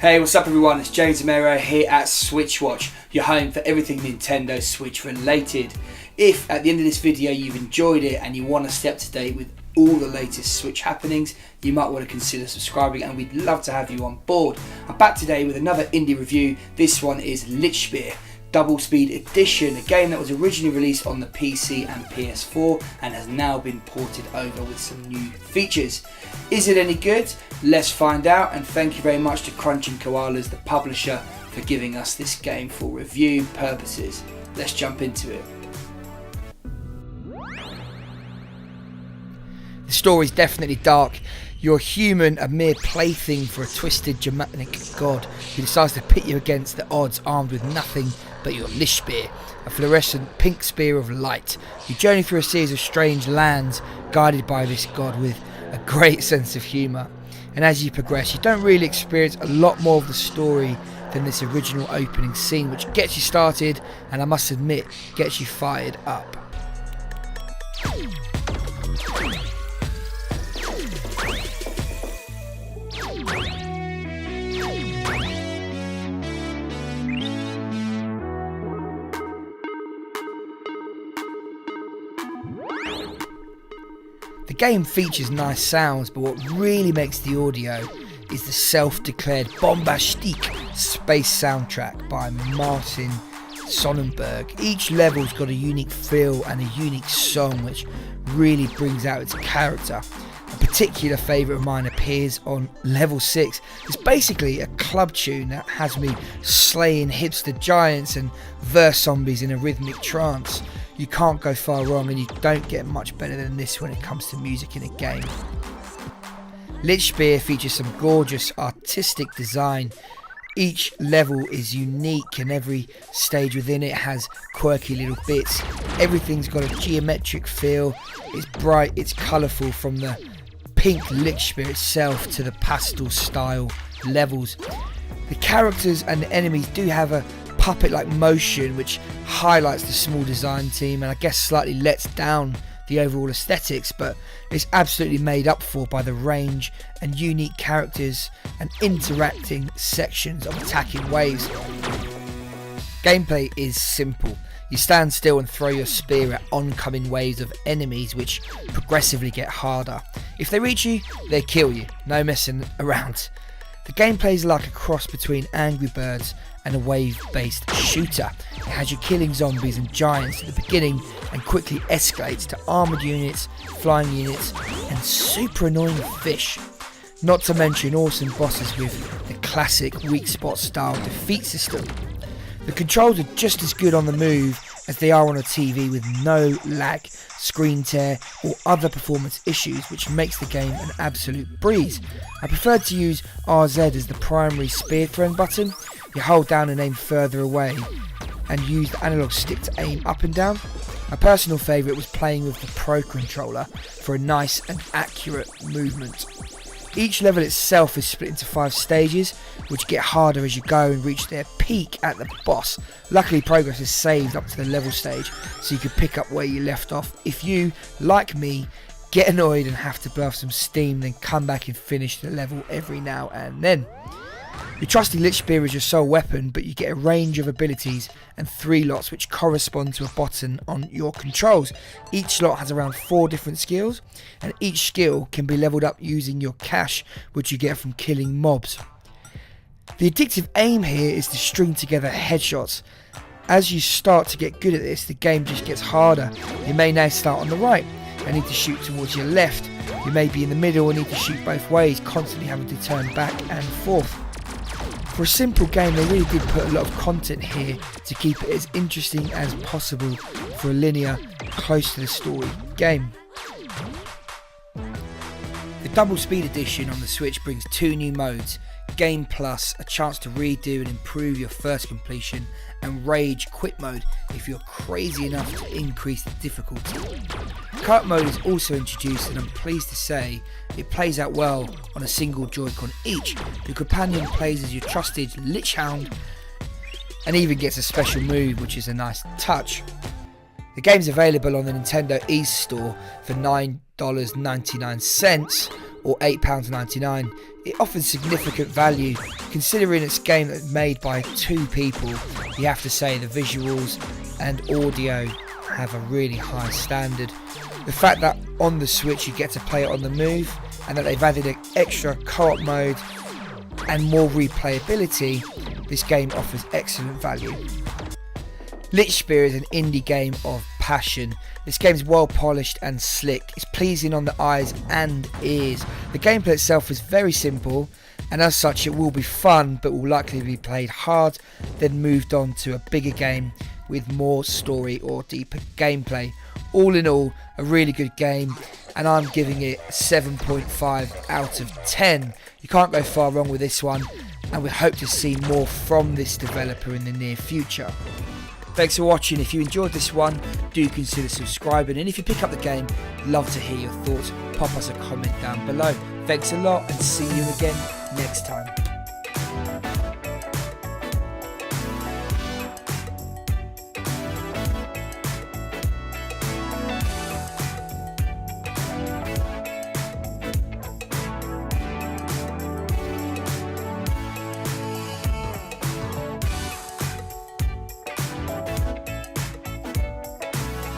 Hey, what's up everyone? It's James Amero here at SwitchWatch, your home for everything Nintendo Switch related. If at the end of this video you've enjoyed it and you want to stay up to date with all the latest Switch happenings, you might want to consider subscribing and we'd love to have you on board. I'm back today with another indie review. This one is Lichtspeer Double Speed Edition, a game that was originally released on the PC and PS4 and has now been ported over with some new features. Is it any good? Let's find out, and thank you very much to Crunching Koala, the publisher, for giving us this game for review purposes. Let's jump into it. The story's definitely dark. You're a human, a mere plaything for a twisted Germanic god who decides to pit you against the odds armed with nothing but your Lichtspeer, a fluorescent pink spear of light. You journey through a series of strange lands guided by this god with a great sense of humour. And as you progress, you don't really experience a lot more of the story than this original opening scene, which gets you started and I must admit, gets you fired up. The game features nice sounds, but what really makes the audio is the self-declared bombastic space soundtrack by Martin Sonnenberg. Each level's got a unique feel and a unique song which really brings out its character. A particular favourite of mine appears on level 6. It's basically a club tune that has me slaying hipster giants and verse zombies in a rhythmic trance. You can't go far wrong, and you don't get much better than this when it comes to music in a game. Lichtspeer features some gorgeous artistic design. Each level is unique and every stage within it has quirky little bits. Everything's got a geometric feel. It's bright, it's colourful, from the pink Lichtspeer itself to the pastel style levels. The characters and the enemies do have a puppet-like motion which highlights the small design team and I guess slightly lets down the overall aesthetics, but it's absolutely made up for by the range and unique characters and interacting sections of attacking waves. Gameplay is simple. You stand still and throw your spear at oncoming waves of enemies which progressively get harder. If they reach you, they kill you. No messing around. The gameplay is like a cross between Angry Birds and a wave-based shooter. It has you killing zombies and giants at the beginning and quickly escalates to armoured units, flying units and super annoying fish. Not to mention awesome bosses with the classic weak spot style defeat system. The controls are just as good on the move as they are on a TV, with no lag, screen tear or other performance issues, which makes the game an absolute breeze. I prefer to use RZ as the primary spear throwing button. You hold down and aim further away and use the analog stick to aim up and down. My personal favourite was playing with the Pro controller for a nice and accurate movement. Each level itself is split into 5 stages, which get harder as you go and reach their peak at the boss. Luckily, progress is saved up to the level stage, so you can pick up where you left off. If you, like me, get annoyed and have to blow off some steam, then come back and finish the level every now and then. Your trusty Lichtspeer is your sole weapon, but you get a range of abilities and 3 lots which correspond to a button on your controls. Each slot has around 4 different skills, and each skill can be leveled up using your cash, which you get from killing mobs. The addictive aim here is to string together headshots. As you start to get good at this, the game just gets harder. You may now start on the right and need to shoot towards your left. You may be in the middle and need to shoot both ways, constantly having to turn back and forth. For a simple game, they really did put a lot of content here to keep it as interesting as possible for a linear, close to the story game. The Double Speed Edition on the Switch brings 2 new modes: Game Plus, a chance to redo and improve your first completion, and Rage Quit mode if you're crazy enough to increase the difficulty. Co-op mode is also introduced, and I'm pleased to say it plays out well on a single Joy-Con each. The companion plays as your trusted Lich Hound and even gets a special move, which is a nice touch. The game's available on the Nintendo eStore for $9.99 or £8.99. It offers significant value considering it's a game that's made by 2 people. You have to say the visuals and audio have a really high standard. The fact that on the Switch you get to play it on the move, and that they've added an extra co-op mode and more replayability, this game offers excellent value. Lichtspeer is an indie game of passion. This game is well polished and slick. It's pleasing on the eyes and ears. The gameplay itself is very simple, and as such it will be fun, but will likely be played hard, then moved on to a bigger game with more story or deeper gameplay. All in all, a really good game, and I'm giving it 7.5 out of 10. You can't go far wrong with this one, and we hope to see more from this developer in the near future. Thanks for watching. If you enjoyed this one, do consider subscribing, and if you pick up the game, love to hear your thoughts. Pop us a comment down below. Thanks a lot, and see you again next time.